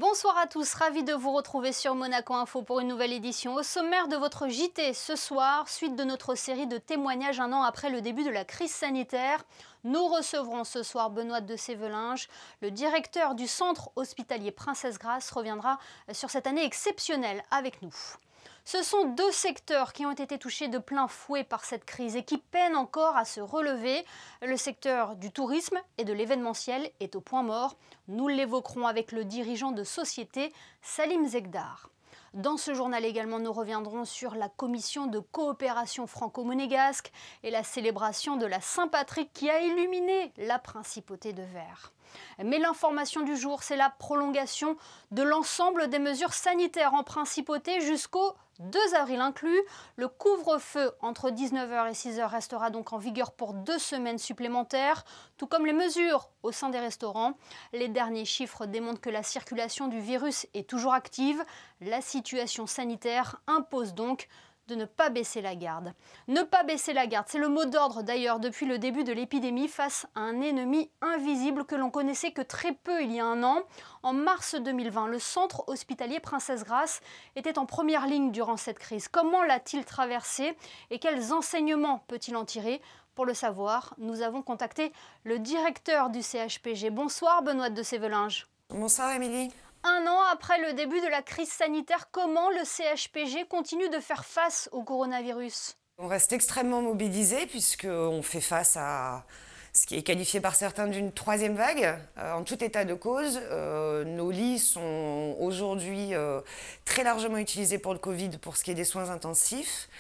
Bonsoir à tous, ravi de vous retrouver sur Monaco Info pour une nouvelle édition. Au sommaire de votre JT ce soir, suite de notre série de témoignages un an après le début de la crise sanitaire, nous recevrons ce soir Benoît de Sévelinges. Le directeur du centre hospitalier Princesse Grace reviendra sur cette année exceptionnelle avec nous. Ce sont deux secteurs qui ont été touchés de plein fouet par cette crise et qui peinent encore à se relever. Le secteur du tourisme et de l'événementiel est au point mort. Nous l'évoquerons avec le dirigeant de société, Salim Zegdar. Dans ce journal également, nous reviendrons sur la commission de coopération franco-monégasque et la célébration de la Saint-Patrick qui a illuminé la principauté de Ver. Mais l'information du jour, c'est la prolongation de l'ensemble des mesures sanitaires en principauté jusqu'au 2 avril inclus. Le couvre-feu entre 19h et 6h restera donc en vigueur pour 2 semaines supplémentaires, tout comme les mesures au sein des restaurants. Les derniers chiffres démontrent que la circulation du virus est toujours active. La situation sanitaire impose donc de ne pas baisser la garde. Ne pas baisser la garde, c'est le mot d'ordre d'ailleurs depuis le début de l'épidémie face à un ennemi invisible que l'on connaissait que très peu il y a un an. En mars 2020, le centre hospitalier Princesse Grace était en première ligne durant cette crise. Comment l'a-t-il traversée et quels enseignements peut-il en tirer? Pour le savoir, nous avons contacté le directeur du CHPG. Bonsoir Benoît de Sévelinges. Bonsoir Émilie. Un an après le début de la crise sanitaire, comment le CHPG continue de faire face au coronavirus? On reste extrêmement mobilisés puisqu'on fait face à ce qui est qualifié par certains d'une troisième vague. En tout état de cause, nos lits sont aujourd'hui très largement utilisés pour le Covid pour ce qui est des soins intensifs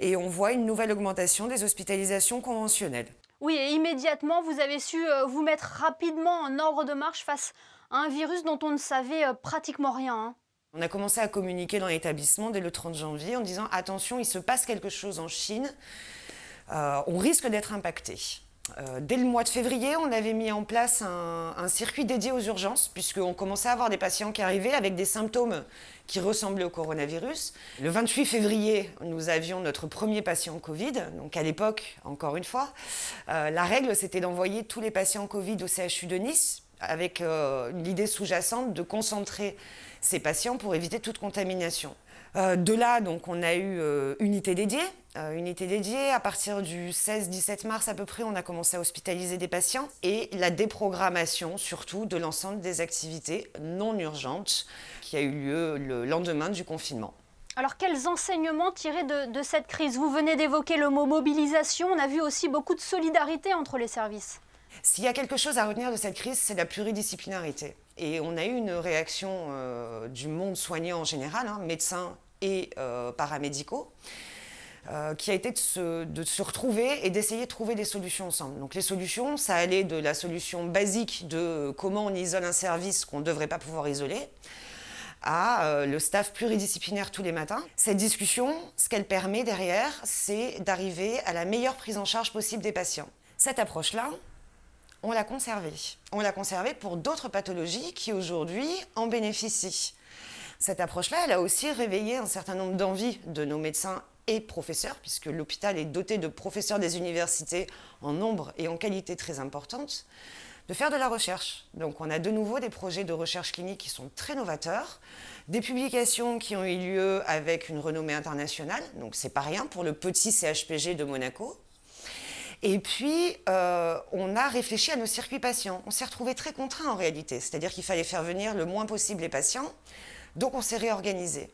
et on voit une nouvelle augmentation des hospitalisations conventionnelles. Oui, et immédiatement, vous avez su vous mettre rapidement en ordre de marche face à un virus dont on ne savait pratiquement rien. On a commencé à communiquer dans l'établissement dès le 30 janvier en disant « Attention, il se passe quelque chose en Chine, on risque d'être impacté ». Dès le mois de février, on avait mis en place un circuit dédié aux urgences puisqu'on commençait à avoir des patients qui arrivaient avec des symptômes qui ressemblaient au coronavirus. Le 28 février, nous avions notre premier patient Covid. Donc à l'époque, encore une fois, la règle, c'était d'envoyer tous les patients Covid au CHU de Nice avec l'idée sous-jacente de concentrer ces patients pour éviter toute contamination. De là, donc, on a eu unité dédiée. À partir du 16-17 mars à peu près, on a commencé à hospitaliser des patients et la déprogrammation surtout de l'ensemble des activités non urgentes qui a eu lieu le lendemain du confinement. Alors quels enseignements tirer de cette crise? Vous venez d'évoquer le mot mobilisation, on a vu aussi beaucoup de solidarité entre les services. S'il y a quelque chose à retenir de cette crise, c'est la pluridisciplinarité. Et on a eu une réaction du monde soignant en général, médecins et paramédicaux, qui a été de se retrouver et d'essayer de trouver des solutions ensemble. Donc les solutions, ça allait de la solution basique de comment on isole un service qu'on ne devrait pas pouvoir isoler, à le staff pluridisciplinaire tous les matins. Cette discussion, ce qu'elle permet derrière, c'est d'arriver à la meilleure prise en charge possible des patients. Cette approche-là, on l'a conservée. On l'a conservée pour d'autres pathologies qui aujourd'hui en bénéficient. Cette approche-là, elle a aussi réveillé un certain nombre d'envies de nos médecins et professeurs, puisque l'hôpital est doté de professeurs des universités en nombre et en qualité très importante, de faire de la recherche. Donc on a de nouveau des projets de recherche clinique qui sont très novateurs, des publications qui ont eu lieu avec une renommée internationale, donc c'est pas rien pour le petit CHPG de Monaco. Et puis, on a réfléchi à nos circuits patients. On s'est retrouvé très contraints en réalité, c'est-à-dire qu'il fallait faire venir le moins possible les patients, donc on s'est réorganisé.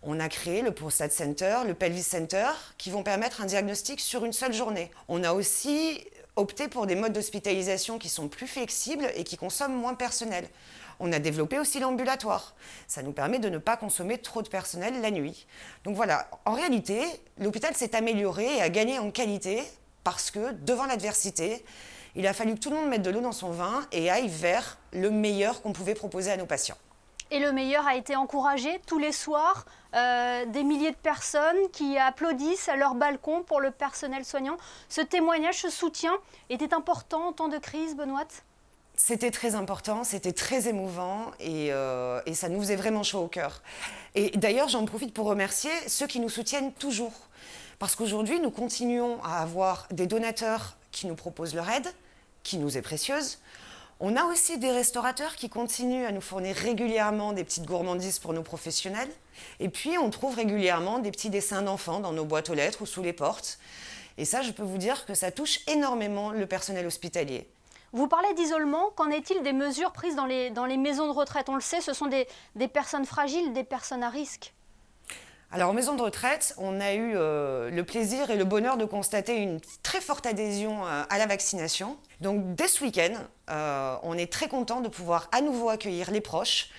On a créé le Prostate Center, le Pelvis Center, qui vont permettre un diagnostic sur une seule journée. On a aussi opté pour des modes d'hospitalisation qui sont plus flexibles et qui consomment moins de personnel. On a développé aussi l'ambulatoire. Ça nous permet de ne pas consommer trop de personnel la nuit. Donc voilà, en réalité, l'hôpital s'est amélioré et a gagné en qualité parce que, devant l'adversité, il a fallu que tout le monde mette de l'eau dans son vin et aille vers le meilleur qu'on pouvait proposer à nos patients. Et le meilleur a été encouragé tous les soirs, des milliers de personnes qui applaudissent à leur balcon pour le personnel soignant. Ce témoignage, ce soutien était important en temps de crise, Benoît? C'était très important, c'était très émouvant et ça nous faisait vraiment chaud au cœur. Et d'ailleurs, j'en profite pour remercier ceux qui nous soutiennent toujours. Parce qu'aujourd'hui, nous continuons à avoir des donateurs qui nous proposent leur aide, qui nous est précieuse. On a aussi des restaurateurs qui continuent à nous fournir régulièrement des petites gourmandises pour nos professionnels. Et puis, on trouve régulièrement des petits dessins d'enfants dans nos boîtes aux lettres ou sous les portes. Et ça, je peux vous dire que ça touche énormément le personnel hospitalier. Vous parlez d'isolement, qu'en est-il des mesures prises dans les maisons de retraite? On le sait, ce sont des personnes fragiles, des personnes à risque. Alors, en maison de retraite, on a eu le plaisir et le bonheur de constater une très forte adhésion à la vaccination. Donc, dès ce week-end, on est très content de pouvoir à nouveau accueillir les proches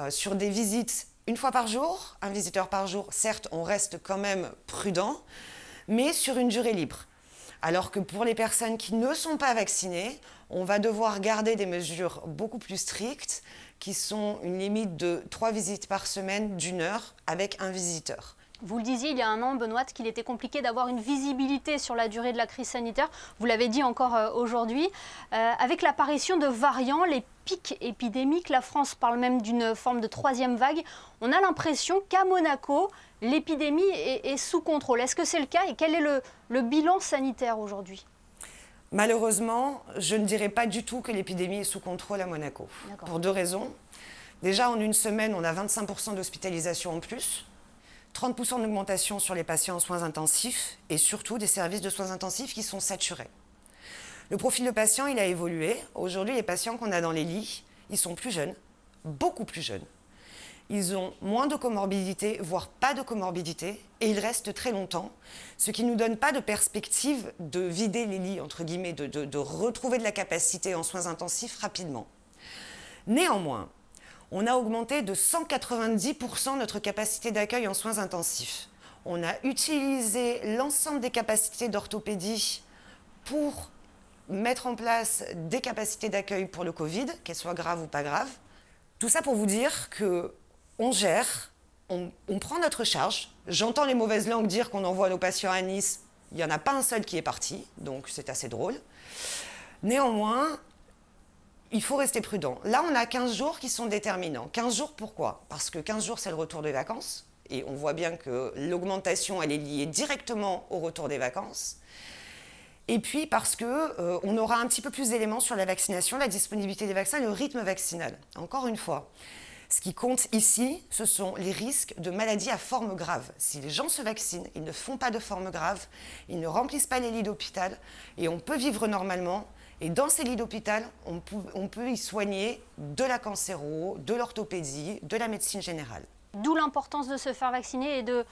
sur des visites une fois par jour, un visiteur par jour. Certes, on reste quand même prudent, mais sur une durée libre. Alors que pour les personnes qui ne sont pas vaccinées, on va devoir garder des mesures beaucoup plus strictes, qui sont une limite de 3 visites par semaine d'1 heure avec un visiteur. Vous le disiez il y a un an, Benoît, qu'il était compliqué d'avoir une visibilité sur la durée de la crise sanitaire. Vous l'avez dit encore aujourd'hui. Avec l'apparition de variants, les pics épidémiques, la France parle même d'une forme de 3e vague. On a l'impression qu'à Monaco, l'épidémie est sous contrôle. Est-ce que c'est le cas et quel est le bilan sanitaire aujourd'hui? Malheureusement, je ne dirais pas du tout que l'épidémie est sous contrôle à Monaco. Pour 2 raisons. Déjà, en une semaine, on a 25% d'hospitalisation en plus, 30% d'augmentation sur les patients en soins intensifs et surtout des services de soins intensifs qui sont saturés. Le profil de patient, il a évolué. Aujourd'hui, les patients qu'on a dans les lits, ils sont plus jeunes, beaucoup plus jeunes. Ils ont moins de comorbidités, voire pas de comorbidité, et ils restent très longtemps, ce qui ne nous donne pas de perspective de vider les lits, entre guillemets, de retrouver de la capacité en soins intensifs rapidement. Néanmoins, on a augmenté de 190% notre capacité d'accueil en soins intensifs. On a utilisé l'ensemble des capacités d'orthopédie pour mettre en place des capacités d'accueil pour le Covid, qu'elles soient graves ou pas graves. Tout ça pour vous dire que on gère, on prend notre charge. J'entends les mauvaises langues dire qu'on envoie nos patients à Nice. Il n'y en a pas un seul qui est parti, donc c'est assez drôle. Néanmoins, il faut rester prudent. Là, on a 15 jours qui sont déterminants. 15 jours, pourquoi? Parce que 15 jours, c'est le retour des vacances. Et on voit bien que l'augmentation, elle est liée directement au retour des vacances. Et puis parce qu'on aura un petit peu plus d'éléments sur la vaccination, la disponibilité des vaccins et le rythme vaccinal. Encore une fois, ce qui compte ici, ce sont les risques de maladies à forme grave. Si les gens se vaccinent, ils ne font pas de forme grave, ils ne remplissent pas les lits d'hôpital et on peut vivre normalement. Et dans ces lits d'hôpital, on peut y soigner de la cancéro, de l'orthopédie, de la médecine générale. D'où l'importance de se faire vacciner et de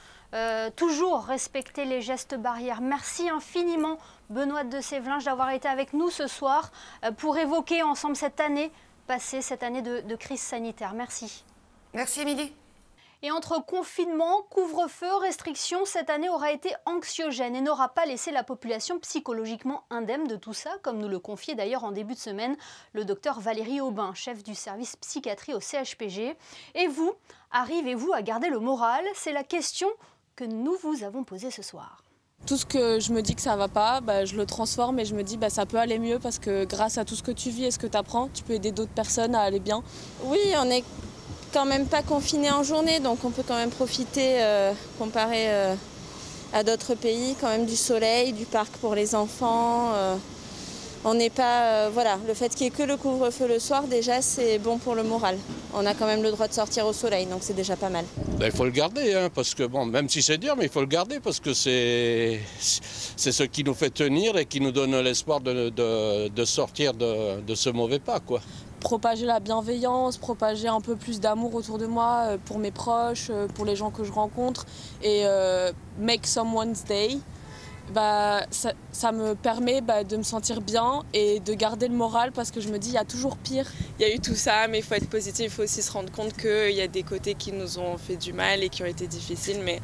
toujours respecter les gestes barrières. Merci infiniment, Benoît de Sévelinge, d'avoir été avec nous ce soir pour évoquer ensemble cette année passée, cette année de crise sanitaire. Merci. Merci, Émilie. Et entre confinement, couvre-feu, restrictions, cette année aura été anxiogène et n'aura pas laissé la population psychologiquement indemne de tout ça, comme nous le confiait d'ailleurs en début de semaine le docteur Valérie Aubin, chef du service psychiatrie au CHPG. Et vous, arrivez-vous à garder le moral? C'est la question que nous vous avons posée ce soir. Tout ce que je me dis que ça va pas, je le transforme et je me dis ça peut aller mieux parce que grâce à tout ce que tu vis et ce que tu apprends, tu peux aider d'autres personnes à aller bien. Oui, on est quand même pas confiné en journée, donc on peut quand même profiter, comparé à d'autres pays, quand même du soleil, du parc pour les enfants. On n'est pas, voilà, le fait qu'il n'y ait que le couvre-feu le soir, déjà, c'est bon pour le moral. On a quand même le droit de sortir au soleil, donc c'est déjà pas mal. Il faut le garder, parce que bon, même si c'est dur, mais il faut le garder parce que c'est ce qui nous fait tenir et qui nous donne l'espoir de sortir de ce mauvais pas, quoi. Propager la bienveillance, propager un peu plus d'amour autour de moi, pour mes proches, pour les gens que je rencontre et make someone's day. Ça me permet de me sentir bien et de garder le moral parce que je me dis il y a toujours pire. Il y a eu tout ça, mais il faut être positif, il faut aussi se rendre compte qu'il y a des côtés qui nous ont fait du mal et qui ont été difficiles, mais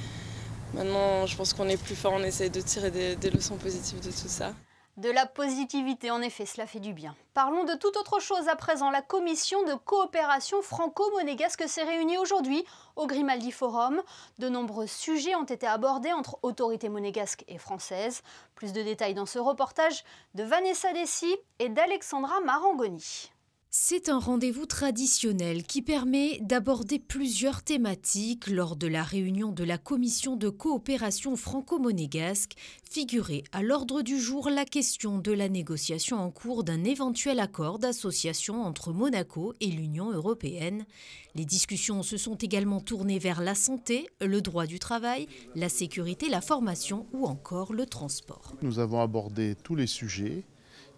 maintenant je pense qu'on est plus fort, on essaie de tirer des leçons positives de tout ça. De la positivité, en effet, cela fait du bien. Parlons de toute autre chose à présent. La commission de coopération franco-monégasque s'est réunie aujourd'hui au Grimaldi Forum. De nombreux sujets ont été abordés entre autorités monégasques et françaises. Plus de détails dans ce reportage de Vanessa Dessy et d'Alexandra Marangoni. C'est un rendez-vous traditionnel qui permet d'aborder plusieurs thématiques lors de la réunion de la Commission de coopération franco-monégasque. Figurait à l'ordre du jour la question de la négociation en cours d'un éventuel accord d'association entre Monaco et l'Union européenne. Les discussions se sont également tournées vers la santé, le droit du travail, la sécurité, la formation ou encore le transport. Nous avons abordé tous les sujets,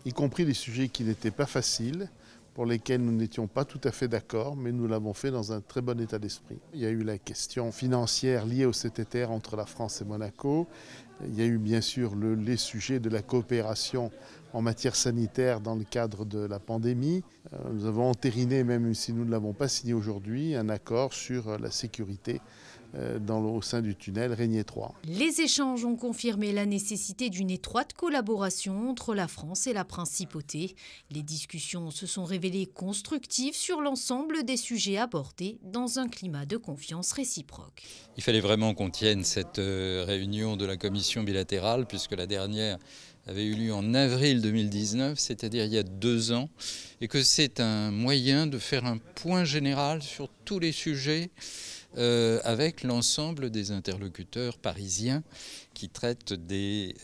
y compris les sujets qui n'étaient pas faciles, pour lesquels nous n'étions pas tout à fait d'accord, mais nous l'avons fait dans un très bon état d'esprit. Il y a eu la question financière liée au CTTR entre la France et Monaco. Il y a eu bien sûr les sujets de la coopération en matière sanitaire dans le cadre de la pandémie. Nous avons entériné, même si nous ne l'avons pas signé aujourd'hui, un accord sur la sécurité au sein du tunnel Régnier 3. Les échanges ont confirmé la nécessité d'une étroite collaboration entre la France et la Principauté. Les discussions se sont révélées constructives sur l'ensemble des sujets abordés dans un climat de confiance réciproque. Il fallait vraiment qu'on tienne cette réunion de la commission bilatérale, puisque la dernière avait eu lieu en avril 2019, c'est-à-dire il y a 2 ans, et que c'est un moyen de faire un point général sur tous les sujets avec l'ensemble des interlocuteurs parisiens qui traitent des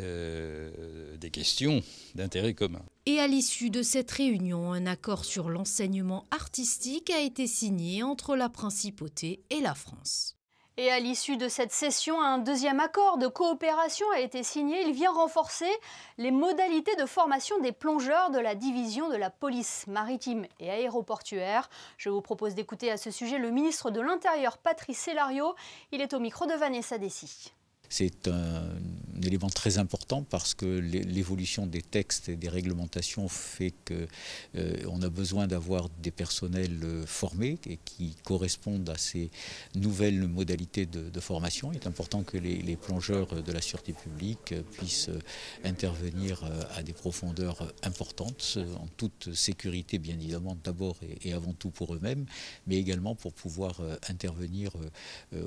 questions d'intérêt commun. Et à l'issue de cette réunion, un accord sur l'enseignement artistique a été signé entre la Principauté et la France. Et à l'issue de cette session, un deuxième accord de coopération a été signé. Il vient renforcer les modalités de formation des plongeurs de la division de la police maritime et aéroportuaire. Je vous propose d'écouter à ce sujet le ministre de l'Intérieur, Patrice Sellario. Il est au micro de Vanessa Dessy. C'est un élément très important parce que l'évolution des textes et des réglementations fait qu'on a besoin d'avoir des personnels formés et qui correspondent à ces nouvelles modalités de formation. Il est important que les plongeurs de la sûreté publique puissent intervenir à des profondeurs importantes, en toute sécurité bien évidemment, d'abord et avant tout pour eux-mêmes, mais également pour pouvoir intervenir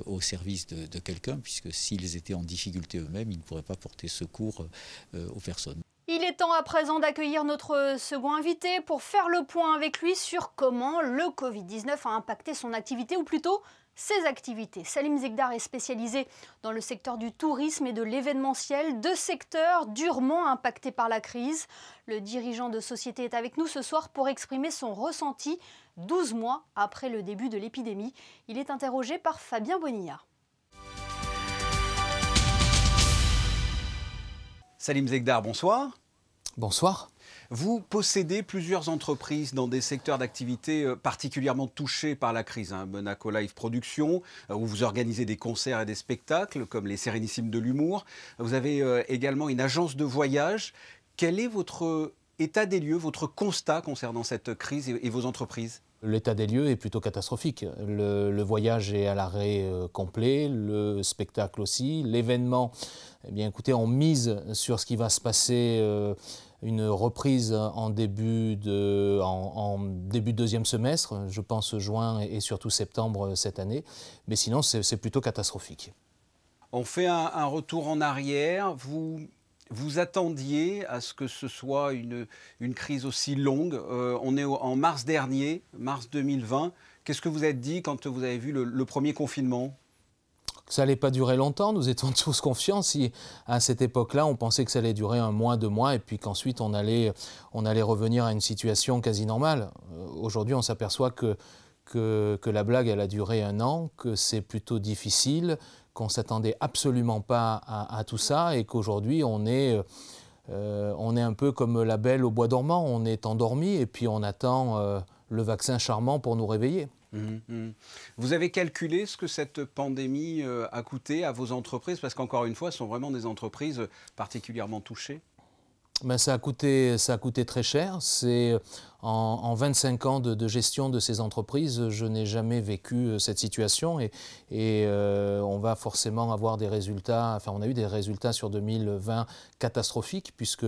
au service de quelqu'un, puisque s'ils étaient en difficulté eux-mêmes, ils ne pourraient pas porter secours aux personnes. Il est temps à présent d'accueillir notre second invité pour faire le point avec lui sur comment le Covid-19 a impacté son activité, ou plutôt ses activités. Salim Zegdar est spécialisé dans le secteur du tourisme et de l'événementiel, 2 secteurs durement impactés par la crise. Le dirigeant de société est avec nous ce soir pour exprimer son ressenti 12 mois après le début de l'épidémie. Il est interrogé par Fabien Bonilla. Salim Zegdar, bonsoir. Bonsoir. Vous possédez plusieurs entreprises dans des secteurs d'activité particulièrement touchés par la crise. Monaco Live Production, où vous organisez des concerts et des spectacles, comme les Sérénissimes de l'humour. Vous avez également une agence de voyage. Quel est votre état des lieux, votre constat concernant cette crise et vos entreprises ? L'état des lieux est plutôt catastrophique. Le voyage est à l'arrêt complet, le spectacle aussi. L'événement, eh bien, écoutez, on mise sur ce qui va se passer, une reprise en début de deuxième semestre, je pense juin et surtout septembre cette année. Mais sinon, c'est plutôt catastrophique. On fait un retour en arrière. Vous attendiez à ce que ce soit une crise aussi longue. On est en mars dernier, mars 2020. Qu'est-ce que vous avez dit quand vous avez vu le premier confinement ? Ça n'allait pas durer longtemps, nous étions tous confiants. Si à cette époque-là, on pensait que ça allait durer 1 mois, 2 mois, et puis qu'ensuite on allait revenir à une situation quasi normale. Aujourd'hui, on s'aperçoit que la blague, elle a duré 1 an, que c'est plutôt difficile, qu'on ne s'attendait absolument pas à tout ça, et qu'aujourd'hui, on est un peu comme la belle au bois dormant. On est endormi, et puis on attend le vaccin charmant pour nous réveiller. Vous avez calculé ce que cette pandémie a coûté à vos entreprises? Parce qu'encore une fois, ce sont vraiment des entreprises particulièrement touchées. Ben, ça a coûté très cher. En 25 ans de gestion de ces entreprises, je n'ai jamais vécu cette situation et on va forcément avoir des résultats, enfin on a eu des résultats sur 2020 catastrophiques puisque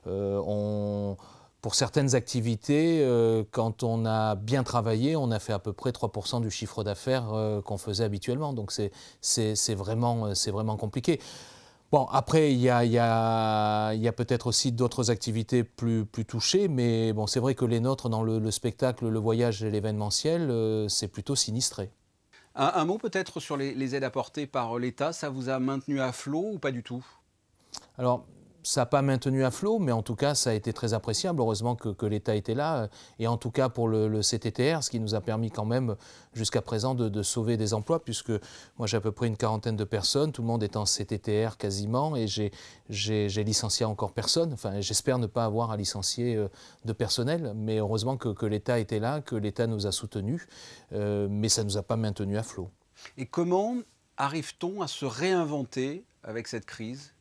pour certaines activités, quand on a bien travaillé, on a fait à peu près 3% du chiffre d'affaires qu'on faisait habituellement. Donc c'est vraiment compliqué. Bon, après, il y a peut-être aussi d'autres activités plus touchées, mais bon, c'est vrai que les nôtres, dans le spectacle, le voyage et l'événementiel, c'est plutôt sinistré. Un mot peut-être sur les aides apportées par l'État, ça vous a maintenu à flot ou pas du tout? Alors, ça n'a pas maintenu à flot, mais en tout cas, ça a été très appréciable. Heureusement que l'État était là. Et en tout cas, pour le CTTR, ce qui nous a permis quand même, jusqu'à présent, de sauver des emplois, puisque moi, j'ai à peu près une quarantaine de personnes. Tout le monde est en CTTR quasiment. Et j'ai licencié encore personne. Enfin, j'espère ne pas avoir à licencier de personnel. Mais heureusement que l'État était là, que l'État nous a soutenus. Mais ça ne nous a pas maintenu à flot. Et comment arrive-t-on à se réinventer avec cette crise?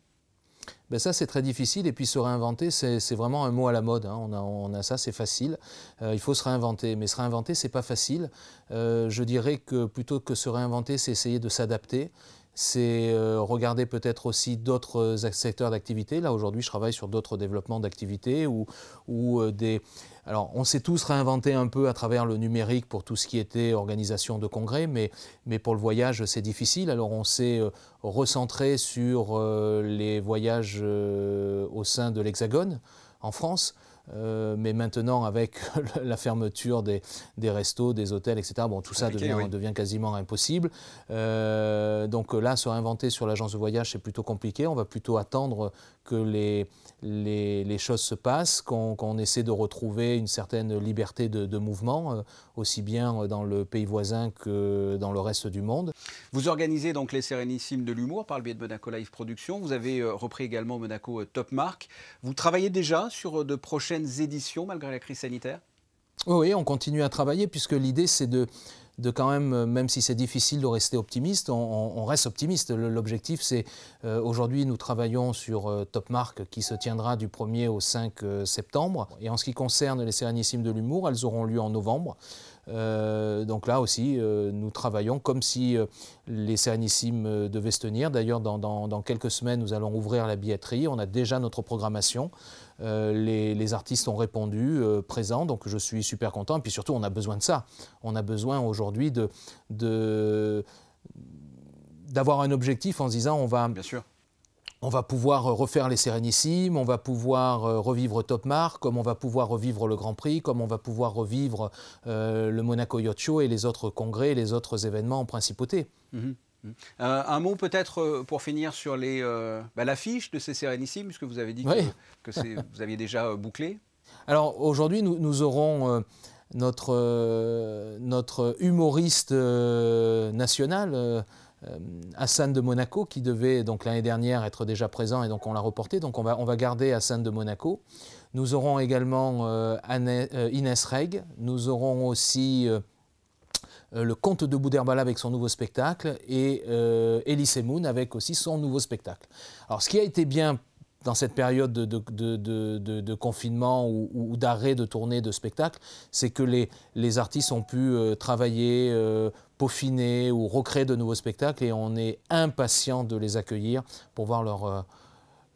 Ben ça, c'est très difficile. Et puis, se réinventer, c'est vraiment un mot à la mode. Hein. On a ça, c'est facile. Il faut se réinventer. Mais se réinventer, c'est pas facile. Je dirais que plutôt que se réinventer, c'est essayer de s'adapter. C'est regarder peut-être aussi d'autres secteurs d'activité. Là, aujourd'hui, je travaille sur d'autres développements d'activités ou des... Alors, on s'est tous réinventés un peu à travers le numérique pour tout ce qui était organisation de congrès, mais pour le voyage, c'est difficile. Alors, on s'est recentré sur les voyages au sein de l'Hexagone, en France. Mais maintenant, avec la fermeture des restos, des hôtels, etc., bon, tout ça devient quasiment impossible. Donc là, se réinventer sur l'agence de voyage, c'est plutôt compliqué. On va plutôt attendre que les choses se passent, qu'on essaie de retrouver une certaine liberté de mouvement, aussi bien dans le pays voisin que dans le reste du monde. Vous organisez donc les Sérénissimes de l'humour par le biais de Monaco Live Productions. Vous avez repris également Monaco Top Marque. Vous travaillez déjà sur de prochaines éditions malgré la crise sanitaire? Oui, on continue à travailler puisque l'idée c'est de quand même si c'est difficile de rester optimiste, on reste optimiste. L'objectif c'est, aujourd'hui nous travaillons sur Top Marque qui se tiendra du 1er au 5 septembre. Et en ce qui concerne les Sérénissimes de l'humour, elles auront lieu en novembre. Donc là aussi, nous travaillons comme si les Sérénissimes devaient se tenir. D'ailleurs, dans quelques semaines, nous allons ouvrir la billetterie. On a déjà notre programmation. Les artistes ont répondu présents, donc je suis super content. Et puis surtout, on a besoin de ça. On a besoin aujourd'hui d'avoir un objectif en se disant on va... Bien sûr. On va pouvoir refaire les Sérénissimes, on va pouvoir revivre Top Marque, comme on va pouvoir revivre le Grand Prix, comme on va pouvoir revivre le Monaco Yacht Show et les autres congrès, les autres événements en principauté. Un mot peut-être pour finir sur l'affiche de ces Sérénissimes, puisque vous avez dit que vous aviez déjà bouclé. Alors aujourd'hui, nous aurons notre humoriste national, Hassan de Monaco, qui devait donc l'année dernière être déjà présent et donc on l'a reporté, donc on va garder Hassan de Monaco. Nous aurons également Inès Reg, nous aurons aussi le Comte de Boudherbala avec son nouveau spectacle et Elie Semoun avec aussi son nouveau spectacle. Alors ce qui a été bien dans cette période de confinement ou d'arrêt de tournée de spectacle, c'est que les artistes ont pu travailler, peaufiner ou recréer de nouveaux spectacles et on est impatient de les accueillir pour voir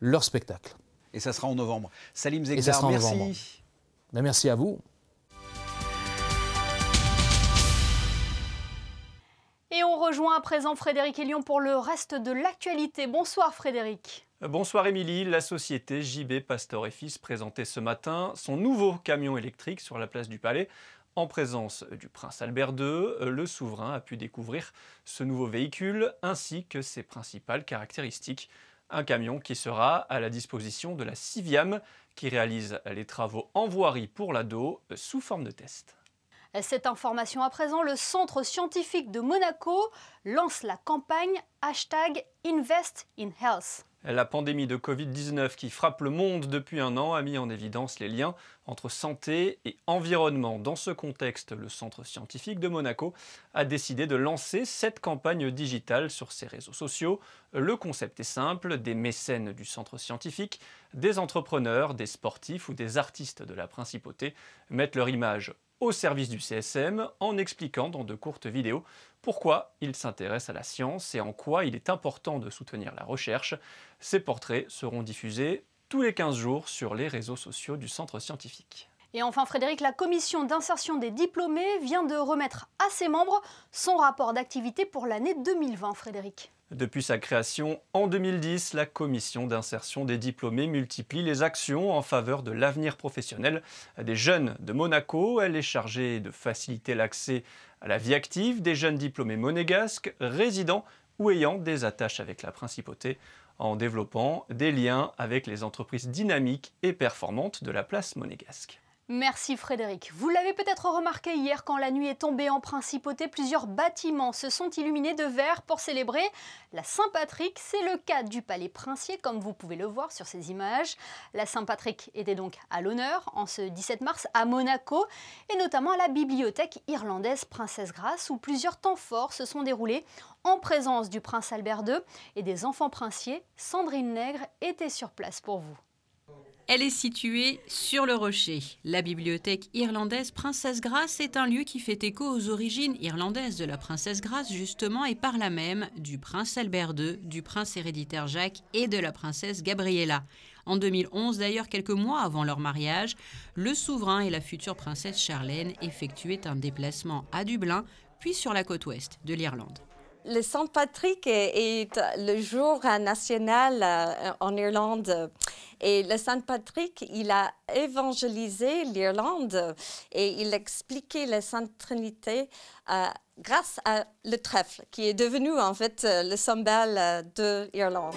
leur spectacle. Et ça sera en novembre. Salim Zegdar, merci. Ben, merci à vous. Et on rejoint à présent Frédéric Elion pour le reste de l'actualité. Bonsoir Frédéric. Bonsoir Émilie, la société JB Pastor et Fils présentait ce matin son nouveau camion électrique sur la place du Palais. En présence du prince Albert II, le souverain a pu découvrir ce nouveau véhicule ainsi que ses principales caractéristiques. Un camion qui sera à la disposition de la Civiam qui réalise les travaux en voirie pour l'ADO sous forme de test. Cette information à présent, le Centre scientifique de Monaco lance la campagne #InvestInHealth. La pandémie de Covid-19 qui frappe le monde depuis un an a mis en évidence les liens entre santé et environnement. Dans ce contexte, le Centre scientifique de Monaco a décidé de lancer cette campagne digitale sur ses réseaux sociaux. Le concept est simple, des mécènes du Centre scientifique, des entrepreneurs, des sportifs ou des artistes de la principauté mettent leur image au service du CSM en expliquant dans de courtes vidéos pourquoi ils s'intéressent à la science et en quoi il est important de soutenir la recherche. Ces portraits seront diffusés tous les 15 jours sur les réseaux sociaux du Centre scientifique. Et enfin Frédéric, la commission d'insertion des diplômés vient de remettre à ses membres son rapport d'activité pour l'année 2020. Frédéric. Depuis sa création en 2010, la commission d'insertion des diplômés multiplie les actions en faveur de l'avenir professionnel des jeunes de Monaco. Elle est chargée de faciliter l'accès à la vie active des jeunes diplômés monégasques, résidant ou ayant des attaches avec la principauté, en développant des liens avec les entreprises dynamiques et performantes de la place monégasque. Merci Frédéric. Vous l'avez peut-être remarqué hier, quand la nuit est tombée en principauté, plusieurs bâtiments se sont illuminés de vert pour célébrer la Saint-Patrick. C'est le cas du Palais Princier, comme vous pouvez le voir sur ces images. La Saint-Patrick était donc à l'honneur en ce 17 mars à Monaco, et notamment à la bibliothèque irlandaise Princesse Grace, où plusieurs temps forts se sont déroulés en présence du prince Albert II et des enfants princiers. Sandrine Nègre était sur place pour vous. Elle est située sur le rocher. La bibliothèque irlandaise Princesse Grace est un lieu qui fait écho aux origines irlandaises de la Princesse Grace, justement, et par là même du prince Albert II, du prince héréditaire Jacques et de la princesse Gabriella. En 2011, d'ailleurs, quelques mois avant leur mariage, le souverain et la future princesse Charlène effectuaient un déplacement à Dublin, puis sur la côte ouest de l'Irlande. Le Saint-Patrick est le jour national en Irlande. Et le Saint-Patrick, il a évangélisé l'Irlande et il a expliqué la Sainte Trinité grâce à le trèfle, qui est devenu en fait le symbole de l'Irlande.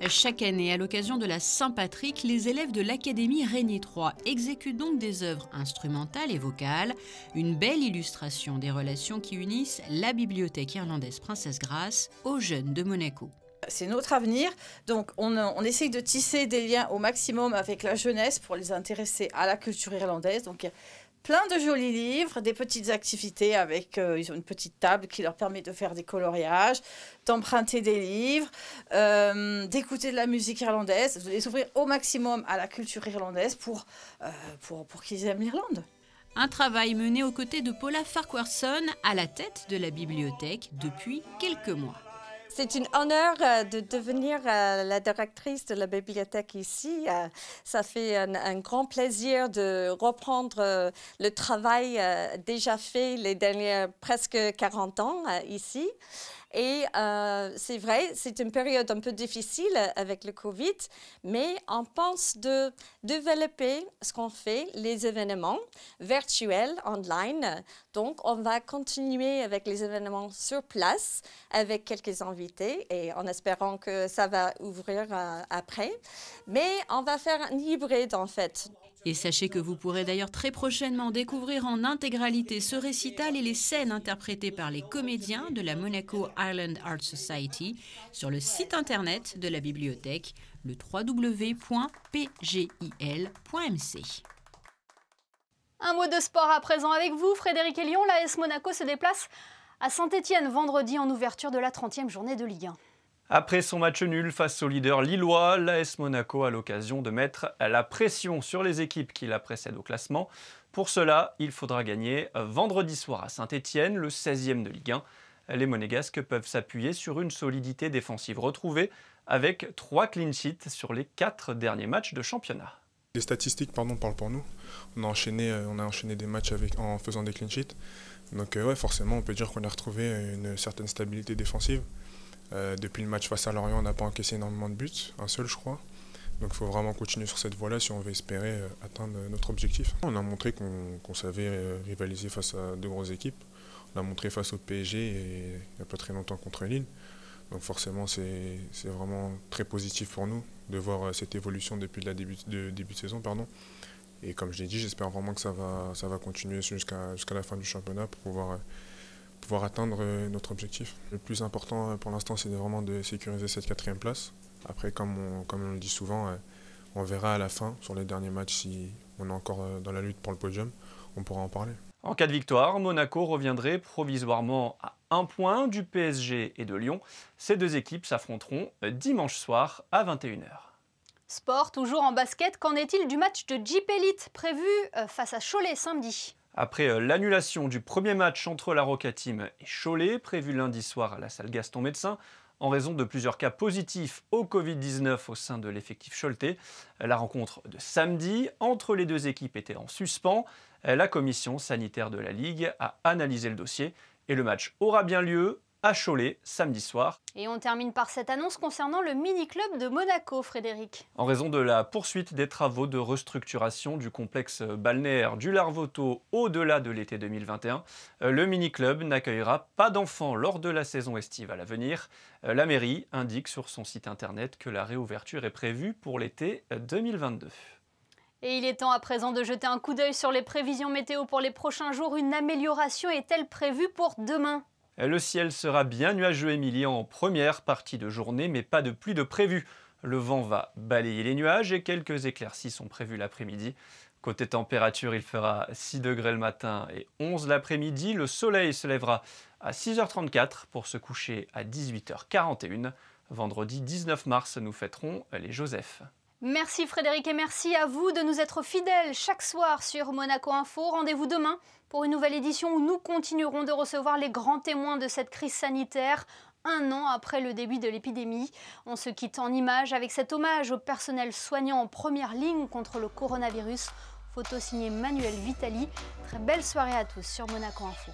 Chaque année, à l'occasion de la Saint-Patrick, les élèves de l'Académie Régnier III exécutent donc des œuvres instrumentales et vocales, une belle illustration des relations qui unissent la bibliothèque irlandaise Princesse Grace aux jeunes de Monaco. C'est notre avenir, donc on essaye de tisser des liens au maximum avec la jeunesse pour les intéresser à la culture irlandaise. Donc, plein de jolis livres, des petites activités avec, ils ont une petite table qui leur permet de faire des coloriages, d'emprunter des livres, d'écouter de la musique irlandaise, de les ouvrir au maximum à la culture irlandaise pour qu'ils aiment l'Irlande. Un travail mené aux côtés de Paula Farquharson à la tête de la bibliothèque depuis quelques mois. C'est un honneur de devenir la directrice de la bibliothèque ici. Ça fait un grand plaisir de reprendre le travail déjà fait les derniers presque 40 ans ici. Et c'est vrai, c'est une période un peu difficile avec le Covid, mais on pense de développer ce qu'on fait, les événements virtuels, online. Donc, on va continuer avec les événements sur place, avec quelques invités, et en espérant que ça va ouvrir après. Mais on va faire un hybride, en fait. Et sachez que vous pourrez d'ailleurs très prochainement découvrir en intégralité ce récital et les scènes interprétées par les comédiens de la Monaco Ireland Art Society sur le site internet de la bibliothèque, le www.pgil.mc. Un mot de sport à présent avec vous, Frédéric et Lyon. L'AS Monaco se déplace à Saint-Étienne vendredi en ouverture de la 30e journée de Ligue 1. Après son match nul face au leader lillois, l'AS Monaco a l'occasion de mettre la pression sur les équipes qui la précèdent au classement. Pour cela, il faudra gagner vendredi soir à Saint-Étienne, le 16e de Ligue 1. Les Monégasques peuvent s'appuyer sur une solidité défensive retrouvée avec 3 clean sheets sur les 4 derniers matchs de championnat. Les statistiques parlent pour nous. On a enchaîné des matchs en faisant des clean sheets. Donc ouais, forcément, on peut dire qu'on a retrouvé une certaine stabilité défensive. Depuis le match face à Lorient, on n'a pas encaissé énormément de buts, un seul je crois. Donc il faut vraiment continuer sur cette voie-là si on veut espérer atteindre notre objectif. On a montré qu'on savait rivaliser face à de grosses équipes. On l'a montré face au PSG et il n'y a pas très longtemps contre Lille. Donc forcément c'est vraiment très positif pour nous de voir cette évolution depuis le début de saison. Et comme je l'ai dit, j'espère vraiment que ça va continuer jusqu'à la fin du championnat pour pouvoir atteindre notre objectif. Le plus important pour l'instant, c'est vraiment de sécuriser cette 4e place. Après, comme on le dit souvent, on verra à la fin, sur les derniers matchs, si on est encore dans la lutte pour le podium, on pourra en parler. En cas de victoire, Monaco reviendrait provisoirement à 1 point du PSG et de Lyon. Ces deux équipes s'affronteront dimanche soir à 21h. Sport, toujours en basket, qu'en est-il du match de Jeep Elite prévu face à Cholet samedi ? Après l'annulation du premier match entre la Roca Team et Cholet, prévu lundi soir à la salle Gaston Médecin, en raison de plusieurs cas positifs au Covid-19 au sein de l'effectif choletais. La rencontre de samedi entre les deux équipes était en suspens. La commission sanitaire de la Ligue a analysé le dossier et le match aura bien lieu à Cholet samedi soir. Et on termine par cette annonce concernant le mini-club de Monaco, Frédéric. En raison de la poursuite des travaux de restructuration du complexe balnéaire du Larvoto au-delà de l'été 2021, le mini-club n'accueillera pas d'enfants lors de la saison estivale à venir. La mairie indique sur son site internet que la réouverture est prévue pour l'été 2022. Et il est temps à présent de jeter un coup d'œil sur les prévisions météo pour les prochains jours. Une amélioration est-elle prévue pour demain ? Le ciel sera bien nuageux, Émilie, en première partie de journée, mais pas de pluie de prévu. Le vent va balayer les nuages et quelques éclaircies sont prévues l'après-midi. Côté température, il fera 6 degrés le matin et 11 l'après-midi. Le soleil se lèvera à 6h34 pour se coucher à 18h41. Vendredi 19 mars, nous fêterons les Joseph. Merci Frédéric et merci à vous de nous être fidèles chaque soir sur Monaco Info. Rendez-vous demain pour une nouvelle édition où nous continuerons de recevoir les grands témoins de cette crise sanitaire, un an après le début de l'épidémie. On se quitte en images avec cet hommage au personnel soignant en première ligne contre le coronavirus. Photo signée Manuel Vitali. Très belle soirée à tous sur Monaco Info.